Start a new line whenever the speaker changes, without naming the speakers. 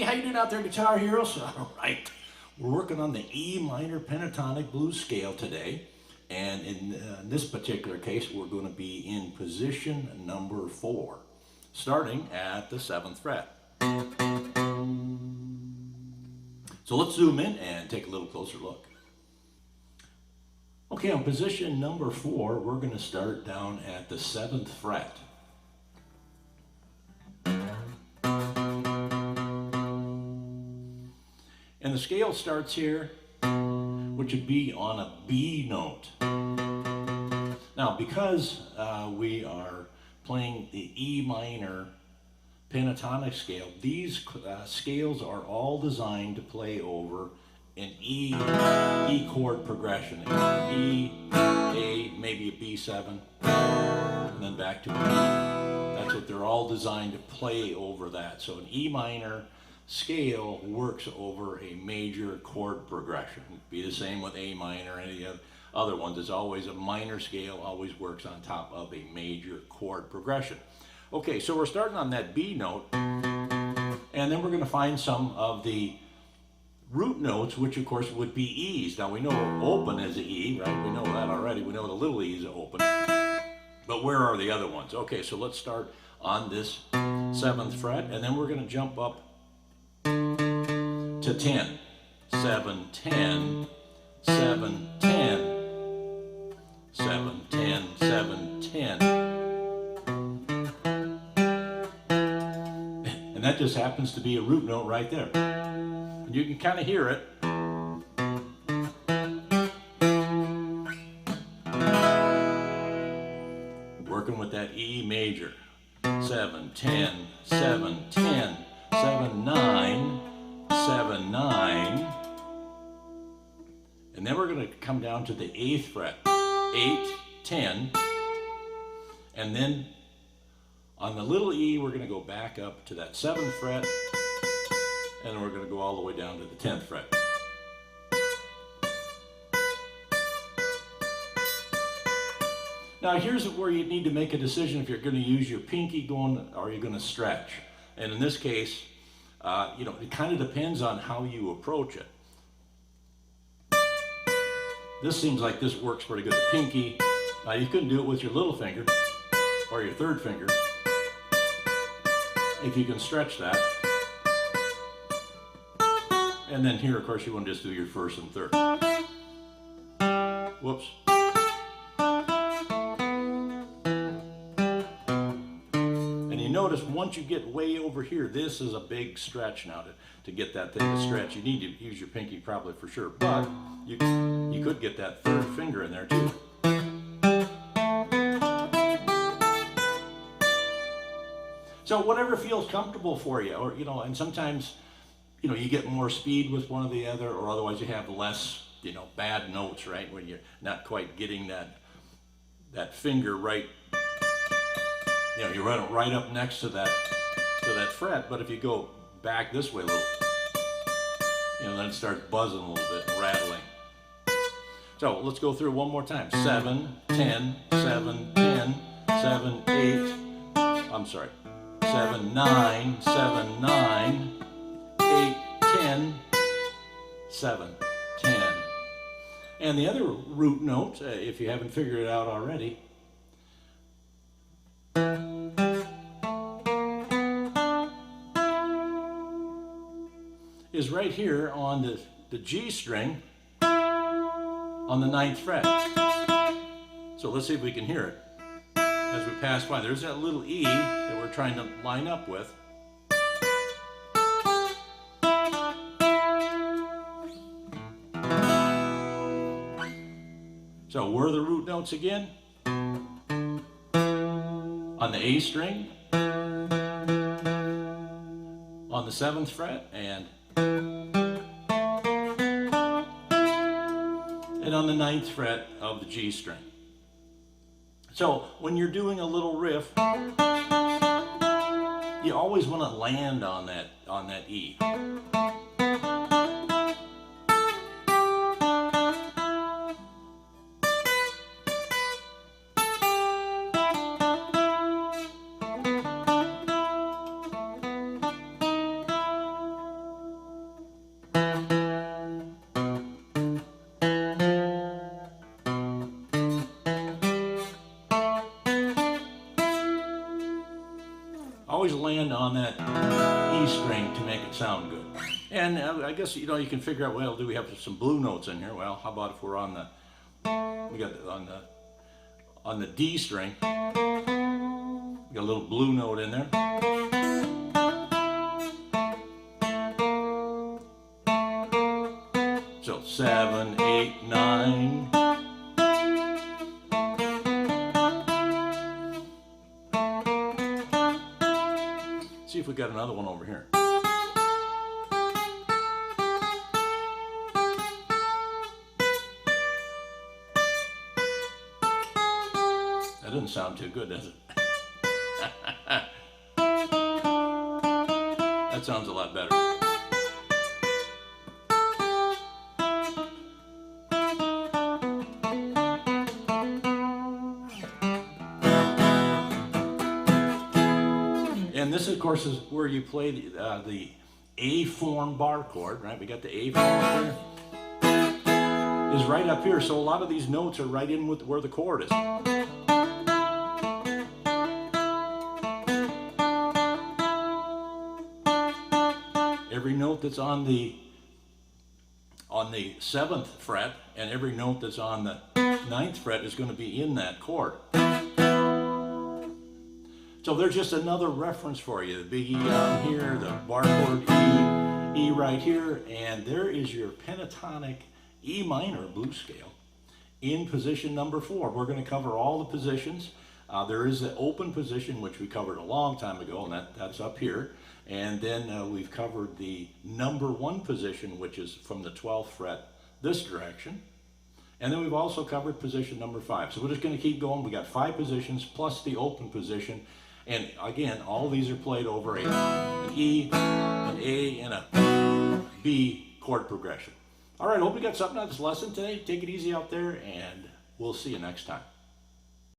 how you doing out there, guitar heroes? All right, we're working on the E minor pentatonic blues scale today, and in this particular case, we're going to be in position number 4, starting at the 7th fret. So let's zoom in and take a little closer look. Okay, on position number 4, we're going to start down at the 7th fret. And the scale starts here, which would be on a B note. Now, because we are playing the E minor pentatonic scale, these scales are all designed to play over an E chord progression. E, A, maybe a B7, and then back to an E. That's what they're all designed to play over that. So an E minor scale works over a major chord progression. It'd be the same with A minor or any other ones. It's always a minor scale, always works on top of a major chord progression. Okay, so we're starting on that B note, and then we're going to find some of the root notes, which of course would be E's. Now we know open is an E, right? We know that already. We know the little E is open. But where are the other ones? Okay, so let's start on this 7th fret, and then we're going to jump up to 10. 7, 10, 7, 10, 7, 10, 7, 10. And that just happens to be a root note right there. And you can kind of hear it. Working with that E major. 7, 10, 7, 10, 7, 9, 7, 9. And then we're going to come down to the 8th fret. 8, 10. And then on the little E, we're going to go back up to that 7th fret. And then we're going to go all the way down to the 10th fret. Now here's where you need to make a decision if you're going to use your pinky going, or you're going to stretch. And in this case, it kind of depends on how you approach it. This seems like this works pretty good. The pinky. Now you couldn't do it with your little finger or your 3rd finger. If you can stretch that. And then here, of course, you want to just do your 1st and 3rd. Whoops. And you notice once you get way over here, this is a big stretch now to get that thing to stretch. You need to use your pinky probably for sure, but you could get that 3rd finger in there too. So whatever feels comfortable for you, or and sometimes you get more speed with one or the other, or otherwise you have less bad notes, right, when you're not quite getting that finger right. You run it right up next to that fret, but if you go back this way a little, then it starts buzzing a little bit, rattling. So let's go through one more time. 7, 10, 7, 10, 7, 8. I'm sorry. 7, 9, 7, 9, 8, 10, 7, 10. And the other root note, if you haven't figured it out already, is right here on the G string on the 9th fret. So let's see if we can hear it as we pass by. There's that little E that we're trying to line up with. So where are the root notes again? On the A string, on the 7th fret, and on the 9th fret of the G string. So when you're doing a little riff, you always want to land on that E. always land on that E string to make it sound good. And I guess, you know, you can figure out, well, do we have some blue notes in here? Well, how about if we're on the, we got on the D string, we got a little blue note in there. So 7, 8, 9. See if we got another one over here. That doesn't sound too good, does it? That sounds a lot better. And this, of course, is where you play the A form bar chord, right? We got the A form up there. Is right up here, so a lot of these notes are right in with where the chord is. Every note that's on the 7th fret and every note that's on the 9th fret is going to be in that chord. So there's just another reference for you. The big E down here, the bar chord E right here, and there is your pentatonic E minor blues scale in position number 4. We're going to cover all the positions. There is the open position, which we covered a long time ago, and that's up here. And then we've covered the number 1 position, which is from the 12th fret this direction. And then we've also covered position number 5. So we're just going to keep going. We got 5 positions plus the open position. And again, all these are played over an E, an A, and a B chord progression. All right, hope you got something out of this lesson today. Take it easy out there, and we'll see you next time.